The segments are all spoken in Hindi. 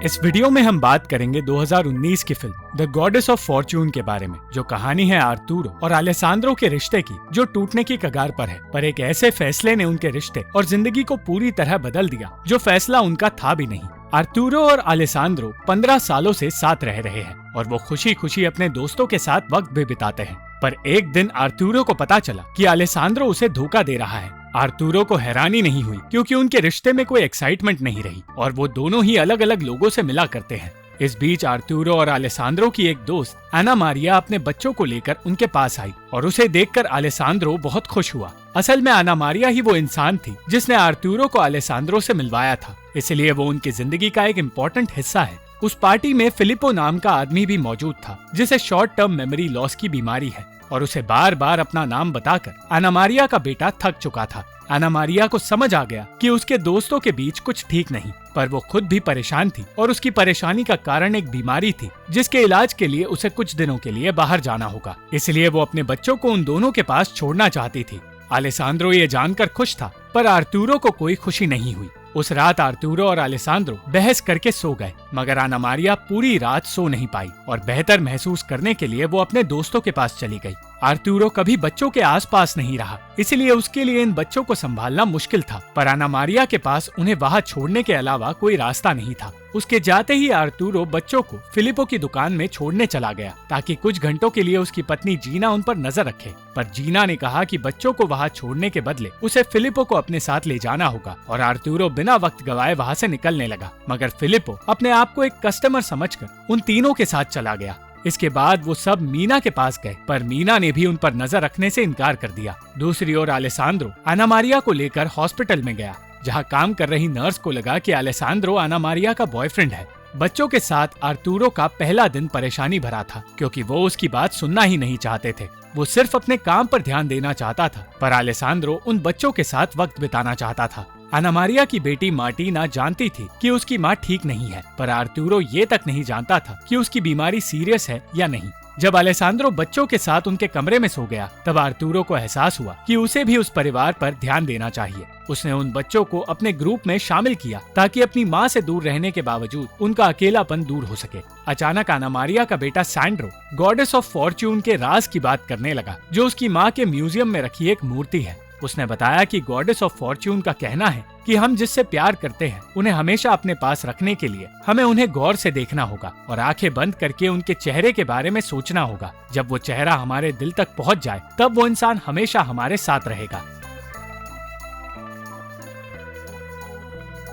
इस वीडियो में हम बात करेंगे 2019 की film the goddess of Fortune के बारे में, जो कहानी है आर्तुरो और अलेसांद्रो के रिश्ते की, जो टूटने की कगार पर है। पर एक ऐसे फैसले ने उनके रिश्ते और जिंदगी को पूरी तरह बदल दिया जो फैसला उनका था भी नहीं। आर्तुरो और अलेसांद्रो 15 सालों से साथ रह रहे हैं और वो खुशी खुशी अपने दोस्तों के साथ वक्त भी बिताते हैं। पर एक दिन आर्तुरो को पता चला कि अलेसांद्रो उसे धोखा दे रहा है। आर्तुरो को हैरानी नहीं हुई क्योंकि उनके रिश्ते में कोई एक्साइटमेंट नहीं रही और वो दोनों ही अलग अलग लोगों से मिला करते हैं। इस बीच आर्तुरो और अलेसांद्रो की एक दोस्त एना मारिया अपने बच्चों को लेकर उनके पास आई और उसे देखकर अलेसांद्रो बहुत खुश हुआ। असल में एना मारिया ही वो इंसान थी जिसने आर्तुरो को अलेसांद्रो से मिलवाया था, इसलिए वो उनकी जिंदगी का एक इम्पोर्टेंट हिस्सा है। उस पार्टी में फिलिपो नाम का आदमी भी मौजूद था जिसे शॉर्ट टर्म मेमोरी लॉस की बीमारी है और उसे बार बार अपना नाम बताकर एना मारिया का बेटा थक चुका था। एना मारिया को समझ आ गया कि उसके दोस्तों के बीच कुछ ठीक नहीं, पर वो खुद भी परेशान थी और उसकी परेशानी का कारण एक बीमारी थी जिसके इलाज के लिए उसे कुछ दिनों के लिए बाहर जाना होगा। इसलिए वो अपने बच्चों को उन दोनों के पास छोड़ना चाहती थी। अलेसांद्रो ये जानकर खुश था, पर आर्तुरो को कोई खुशी नहीं हुई। उस रात आर्तुरो और अलेसांद्रो बहस करके सो गए, मगर एना मारिया पूरी रात सो नहीं पाई और बेहतर महसूस करने के लिए वो अपने दोस्तों के पास चली गई। आर्तुरो कभी बच्चों के आसपास नहीं रहा, इसलिए उसके लिए इन बच्चों को संभालना मुश्किल था, पर एना मारिया के पास उन्हें वहां छोड़ने के अलावा कोई रास्ता नहीं था। उसके जाते ही आर्तुरो बच्चों को फिलिपो की दुकान में छोड़ने चला गया ताकि कुछ घंटों के लिए उसकी पत्नी जीना उन पर नजर रखे। पर जीना ने कहा कि बच्चों को वहां छोड़ने के बदले उसे फिलिपो को अपने साथ ले जाना होगा और आर्तुरो बिना वक्त गवाए वहां से निकलने लगा। मगर फिलिपो अपने आप को एक कस्टमर समझकर उन तीनों के साथ चला गया। इसके बाद वो सब मीना के पास गए, पर मीना ने भी उन पर नजर रखने से इनकार कर दिया। दूसरी ओर अलेसांद्रो एना मारिया को लेकर हॉस्पिटल में गया, जहां काम कर रही नर्स को लगा कि अलेसांद्रो एना मारिया का बॉयफ्रेंड है। बच्चों के साथ आर्तुरो का पहला दिन परेशानी भरा था क्योंकि वो उसकी बात सुनना ही नहीं चाहते थे। वो सिर्फ अपने काम पर ध्यान देना चाहता था, पर अलेसांद्रो उन बच्चों के साथ वक्त बिताना चाहता था। एना मारिया की बेटी मार्टिना जानती थी कि उसकी माँ ठीक नहीं है, पर आर्तुरो ये तक नहीं जानता था कि उसकी बीमारी सीरियस है या नहीं। जब अलेसांद्रो बच्चों के साथ उनके कमरे में सो गया, तब आर्तुरो को एहसास हुआ कि उसे भी उस परिवार पर ध्यान देना चाहिए। उसने उन बच्चों को अपने ग्रुप में शामिल किया ताकि अपनी माँ से दूर रहने के बावजूद उनका अकेलापन दूर हो सके। अचानक एना मारिया का बेटा सैंड्रो गॉडेस ऑफ फॉर्च्यून के राज की बात करने लगा, जो उसकी माँ के म्यूजियम में रखी एक मूर्ति है। उसने बताया कि गॉडेस ऑफ फॉर्च्यून का कहना है कि हम जिससे प्यार करते हैं उन्हें हमेशा अपने पास रखने के लिए हमें उन्हें गौर से देखना होगा और आंखें बंद करके उनके चेहरे के बारे में सोचना होगा। जब वो चेहरा हमारे दिल तक पहुंच जाए, तब वो इंसान हमेशा हमारे साथ रहेगा।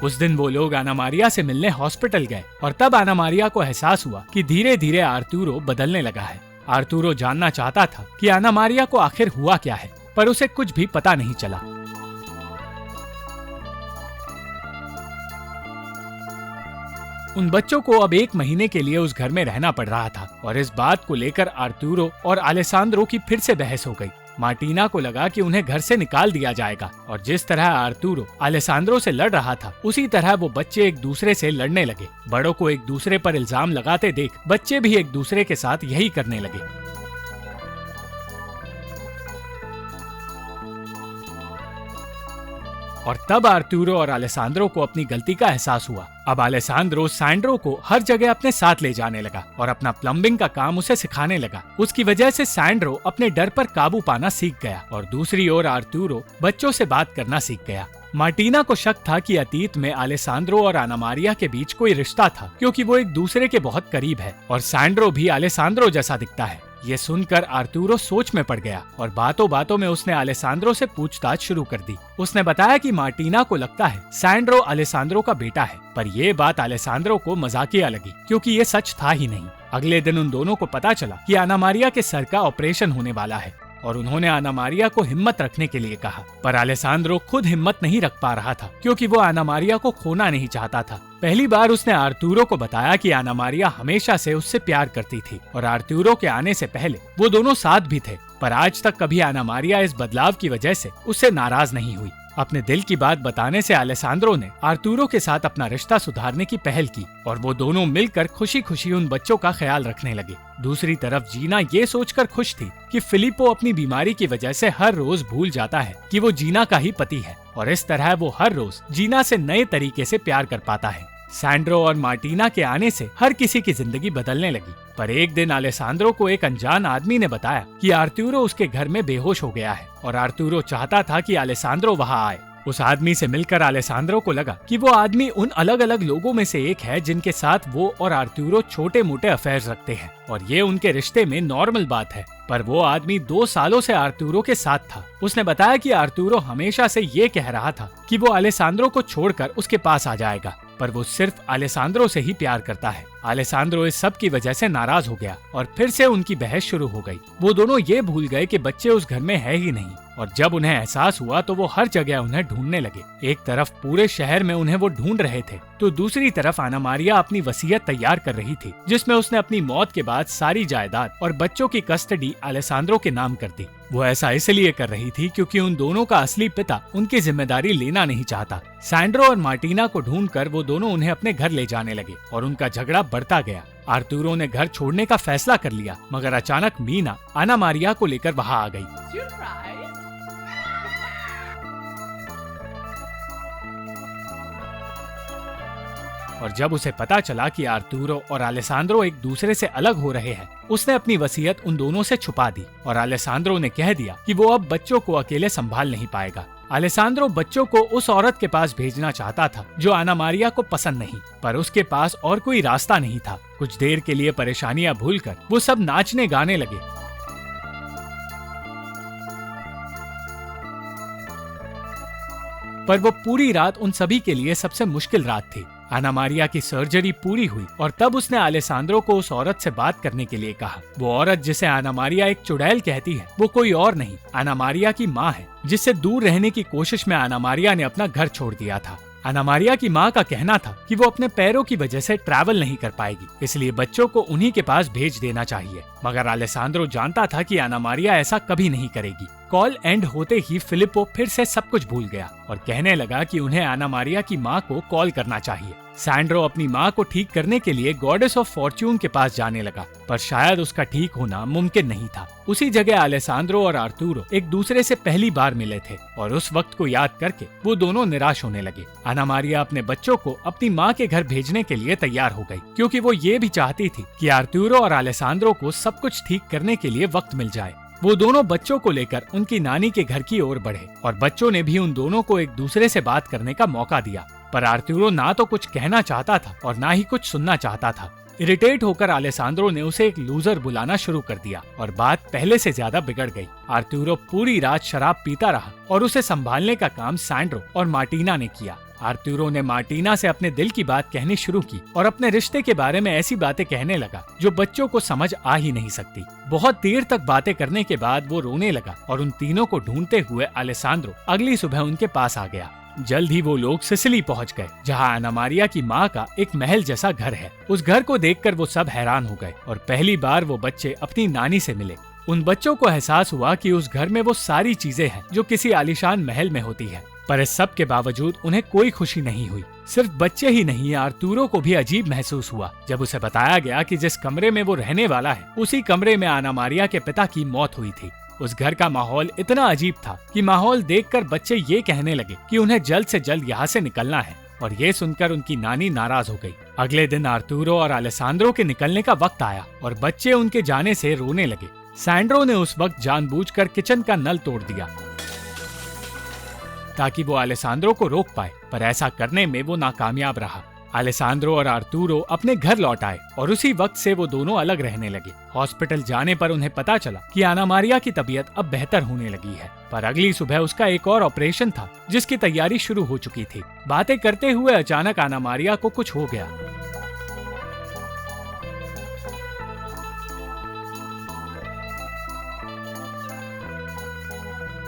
उस दिन वो लोग एना मारिया से मिलने हॉस्पिटल गए और तब एना मारिया को एहसास हुआ कि धीरे धीरे आर्तुरो बदलने लगा है। आर्तुरो जानना चाहता था कि एना मारिया को आखिर हुआ क्या है, पर उसे कुछ भी पता नहीं चला। उन बच्चों को अब 1 महीने के लिए उस घर में रहना पड़ रहा था और इस बात को लेकर आर्तुरो और अलेसांद्रो की फिर से बहस हो गई। मार्टिना को लगा कि उन्हें घर से निकाल दिया जाएगा और जिस तरह आर्तुरो अलेसांद्रो से लड़ रहा था, उसी तरह वो बच्चे एक दूसरे से लड़ने लगे। बड़ों को एक दूसरे पर इल्जाम लगाते देख बच्चे भी एक दूसरे के साथ यही करने लगे। और तब आर्तुरो और अलेसांद्रो को अपनी गलती का एहसास हुआ। अब अलेसांद्रो सैंड्रो को हर जगह अपने साथ ले जाने लगा और अपना प्लम्बिंग का काम उसे सिखाने लगा। उसकी वजह से सैंड्रो अपने डर पर काबू पाना सीख गया और दूसरी ओर आर्तुरो बच्चों से बात करना सीख गया। मार्टिना को शक था कि अतीत में अलेसांद्रो और एना मारिया के बीच कोई रिश्ता था, क्योंकि वो एक दूसरे के बहुत करीब है और सैंड्रो भी अलेसांद्रो जैसा दिखता है। ये सुनकर आर्तुरो सोच में पड़ गया और बातों बातों में उसने अलेसांद्रो से पूछताछ शुरू कर दी। उसने बताया कि मार्टिना को लगता है सैंड्रो अलेसांद्रो का बेटा है, पर ये बात अलेसांद्रो को मजाकिया लगी क्योंकि ये सच था ही नहीं। अगले दिन उन दोनों को पता चला कि एना मारिया के सर का ऑपरेशन होने वाला है और उन्होंने एना मारिया को हिम्मत रखने के लिए कहा, पर अलेसांद्रो खुद हिम्मत नहीं रख पा रहा था क्योंकि वो एना मारिया को खोना नहीं चाहता था। पहली बार उसने आर्तुरो को बताया कि एना मारिया हमेशा से उससे प्यार करती थी और आर्तुरो के आने से पहले वो दोनों साथ भी थे, पर आज तक कभी एना मारिया इस बदलाव की वजह से उससे नाराज नहीं हुई। अपने दिल की बात बताने से अलेसांद्रो ने आर्तुरो के साथ अपना रिश्ता सुधारने की पहल की और वो दोनों मिलकर खुशी खुशी उन बच्चों का ख्याल रखने लगे। दूसरी तरफ जीना ये सोचकर खुश थी कि फिलिपो अपनी बीमारी की वजह से हर रोज भूल जाता है कि वो जीना का ही पति है और इस तरह वो हर रोज जीना से नए तरीके से प्यार कर पाता है। सैंड्रो और मार्टिना के आने से हर किसी की जिंदगी बदलने लगी। पर एक दिन अलेसांद्रो को एक अनजान आदमी ने बताया कि आर्तुरो उसके घर में बेहोश हो गया है और आर्तुरो चाहता था कि अलेसांद्रो वहां आए। उस आदमी से मिलकर अलेसांद्रो को लगा कि वो आदमी उन अलग अलग लोगों में से एक है जिनके साथ वो और आर्तुरो छोटे मोटे अफेयर्स रखते हैं और ये उनके रिश्ते में नॉर्मल बात है। पर वो आदमी 2 सालों से आर्तुरो के साथ था। उसने बताया कि आर्तुरो हमेशा से ये कह रहा था कि वो अलेसांद्रो को छोड़कर उसके पास आ जाएगा, पर वो सिर्फ अलेसांद्रो से ही प्यार करता है। अलेसांद्रो इस सब की वजह से नाराज हो गया और फिर से उनकी बहस शुरू हो गई। वो दोनों ये भूल गए कि बच्चे उस घर में है ही नहीं और जब उन्हें एहसास हुआ तो वो हर जगह उन्हें ढूंढने लगे। एक तरफ पूरे शहर में उन्हें वो ढूंढ रहे थे तो दूसरी तरफ आना मारिया अपनी वसीयत तैयार कर रही थी, जिसमें उसने अपनी मौत के बाद सारी जायदाद और बच्चों की कस्टडी अलेसांद्रो के नाम कर दी। वो ऐसा इसलिए कर रही थी क्योंकि उन दोनों का असली पिता उनकी जिम्मेदारी लेना नहीं चाहता। सैंड्रो और मार्टिना को ढूंढकर वो दोनों उन्हें अपने घर ले जाने लगे और उनका झगड़ा बढ़ता गया। आर्तुरो ने घर छोड़ने का फैसला कर लिया, मगर अचानक मीना आना मारिया को लेकर वहां आ गई। और जब उसे पता चला कि आर्तुरो और अलेसांद्रो एक दूसरे से अलग हो रहे हैं, उसने अपनी वसीयत उन दोनों से छुपा दी और अलेसांद्रो ने कह दिया कि वो अब बच्चों को अकेले संभाल नहीं पाएगा। अलेसांद्रो बच्चों को उस औरत के पास भेजना चाहता था जो आना मारिया को पसंद नहीं, पर उसके पास और कोई रास्ता नहीं था। कुछ देर के लिए परेशानियां भूलकर वो सब नाचने गाने लगे। पर वो पूरी रात उन सभी के लिए सबसे मुश्किल रात थी। आना मारिया की सर्जरी पूरी हुई और तब उसने अलेसांद्रो को उस औरत से बात करने के लिए कहा। वो औरत जिसे आना मारिया एक चुड़ैल कहती है, वो कोई और नहीं आना मारिया की माँ है, जिससे दूर रहने की कोशिश में आना मारिया ने अपना घर छोड़ दिया था। आना मारिया की माँ का कहना था कि वो अपने पैरों की वजह से ट्रैवल नहीं कर पाएगी, इसलिए बच्चों को उन्हीं के पास भेज देना चाहिए। मगर अलेसांद्रो जानता था कि आना मारिया ऐसा कभी नहीं करेगी। कॉल एंड होते ही फिलिप्पो फिर से सब कुछ भूल गया और कहने लगा कि उन्हें आना मारिया की माँ को कॉल करना चाहिए। सैंड्रो अपनी माँ को ठीक करने के लिए गॉडेस ऑफ फॉर्च्यून के पास जाने लगा, पर शायद उसका ठीक होना मुमकिन नहीं था। उसी जगह अलेसांद्रो और आर्तुरो एक दूसरे से पहली बार मिले थे और उस वक्त को याद करके वो दोनों निराश होने लगे। आना मारिया अपने बच्चों को अपनी माँ के घर भेजने के लिए तैयार हो गई, क्योंकि वो ये भी चाहती थी कि आर्तुरो और अलेसांद्रो को सब कुछ ठीक करने के लिए वक्त मिल जाए। वो दोनों बच्चों को लेकर उनकी नानी के घर की ओर बढ़े और बच्चों ने भी उन दोनों को एक दूसरे से बात करने का मौका दिया, पर आर्तुरो ना तो कुछ कहना चाहता था और ना ही कुछ सुनना चाहता था। इरिटेट होकर अलेसांद्रो ने उसे एक लूजर बुलाना शुरू कर दिया और बात पहले से ज्यादा बिगड़ गई। आर्तुरो पूरी रात शराब पीता रहा और उसे संभालने का काम सैंड्रो और मार्टिना ने किया। आर्तुरो ने मार्टिना से अपने दिल की बात कहनी शुरू की और अपने रिश्ते के बारे में ऐसी बातें कहने लगा जो बच्चों को समझ आ ही नहीं सकती। बहुत देर तक बातें करने के बाद वो रोने लगा और उन तीनों को ढूंढते हुए अलेसांद्रो अगली सुबह उनके पास आ गया। जल्द ही वो लोग सिसिली पहुंच गए, जहां आना मारिया की माँ का एक महल जैसा घर है। उस घर को देखकर वो सब हैरान हो गए और पहली बार वो बच्चे अपनी नानी से मिले। उन बच्चों को एहसास हुआ कि उस घर में वो सारी चीजें हैं जो किसी आलीशान महल में होती है, पर इस सब के बावजूद उन्हें कोई खुशी नहीं हुई। सिर्फ बच्चे ही नहीं, आर्तुरो को भी अजीब महसूस हुआ जब उसे बताया गया कि जिस कमरे में वो रहने वाला है उसी कमरे में आना मारिया के पिता की मौत हुई थी। उस घर का माहौल इतना अजीब था कि माहौल देखकर बच्चे ये कहने लगे कि उन्हें जल्द से जल्द यहाँ से निकलना है, और ये सुनकर उनकी नानी नाराज हो गई। अगले दिन आर्तुरो और अलेसांद्रो के निकलने का वक्त आया और बच्चे उनके जाने से रोने लगे। सैंड्रो ने उस वक्त जानबूझकर किचन का नल तोड़ दिया ताकि वो अलेसांद्रो को रोक पाए, पर ऐसा करने में वो नाकामयाब रहा। अलेसांद्रो और आर्तुरो अपने घर लौट आए और उसी वक्त से वो दोनों अलग रहने लगे। हॉस्पिटल जाने पर उन्हें पता चला कि आना मारिया की तबीयत अब बेहतर होने लगी है, पर अगली सुबह उसका एक और ऑपरेशन था जिसकी तैयारी शुरू हो चुकी थी। बातें करते हुए अचानक आना मारिया को कुछ हो गया।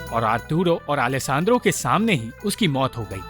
और आर्तुरो और अलेसांद्रो के सामने ही उसकी मौत हो गई।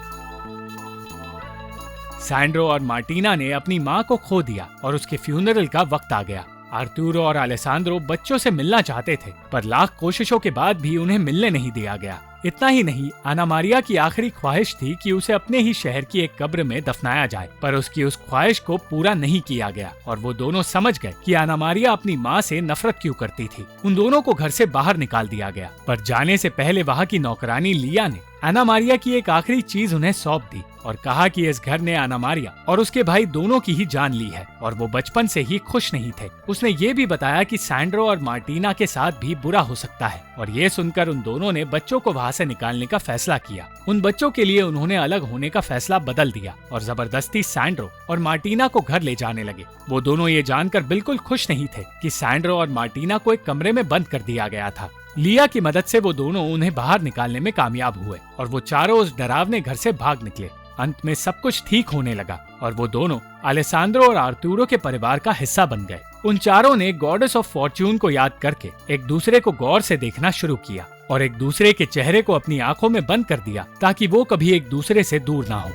सैंड्रो और मार्टिना ने अपनी माँ को खो दिया और उसके फ्यूनरल का वक्त आ गया। आर्तुरो और अलेसांद्रो बच्चों से मिलना चाहते थे, पर लाख कोशिशों के बाद भी उन्हें मिलने नहीं दिया गया। इतना ही नहीं, आना मारिया की आखिरी ख्वाहिश थी कि उसे अपने ही शहर की एक कब्र में दफनाया जाए, पर उसकी उस ख्वाहिश को पूरा नहीं किया गया और वो दोनों समझ गए कि आना मारिया अपनी माँ से नफरत क्यों करती थी। उन दोनों को घर से बाहर निकाल दिया गया, पर जाने से पहले वहाँ की नौकरानी लिया ने आना मारिया की एक आखिरी चीज उन्हें सौंप दी और कहा कि इस घर ने आना मारिया और उसके भाई दोनों की ही जान ली है और वो बचपन से ही खुश नहीं थे। उसने ये भी बताया कि सैंड्रो और मार्टिना के साथ भी बुरा हो सकता है और ये सुनकर उन दोनों ने बच्चों को वहाँ से निकालने का फैसला किया। उन बच्चों के लिए उन्होंने अलग होने का फैसला बदल दिया और जबरदस्ती सैंड्रो और मार्टिना को घर ले जाने लगे। वो दोनों ये जानकर बिल्कुल खुश नहीं थे कि सैंड्रो और मार्टिना को एक कमरे में बंद कर दिया गया था। लिया की मदद से वो दोनों उन्हें बाहर निकालने में कामयाब हुए और वो चारों उस डरावने घर से भाग निकले। अंत में सब कुछ ठीक होने लगा और वो दोनों अलेसांद्रो और आर्तुरो के परिवार का हिस्सा बन गए। उन चारों ने गॉडेस ऑफ फॉर्च्यून को याद करके एक दूसरे को गौर से देखना शुरू किया और एक दूसरे के चेहरे को अपनी आंखों में बंद कर दिया ताकि वो कभी एक दूसरे से दूर ना हो।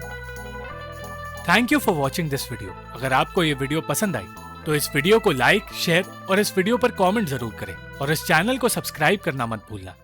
Thank you for watching this video. अगर आपको ये वीडियो पसंद आई तो इस वीडियो को लाइक, शेयर और इस वीडियो पर कमेंट जरूर करें और इस चैनल को सब्सक्राइब करना मत भूलना।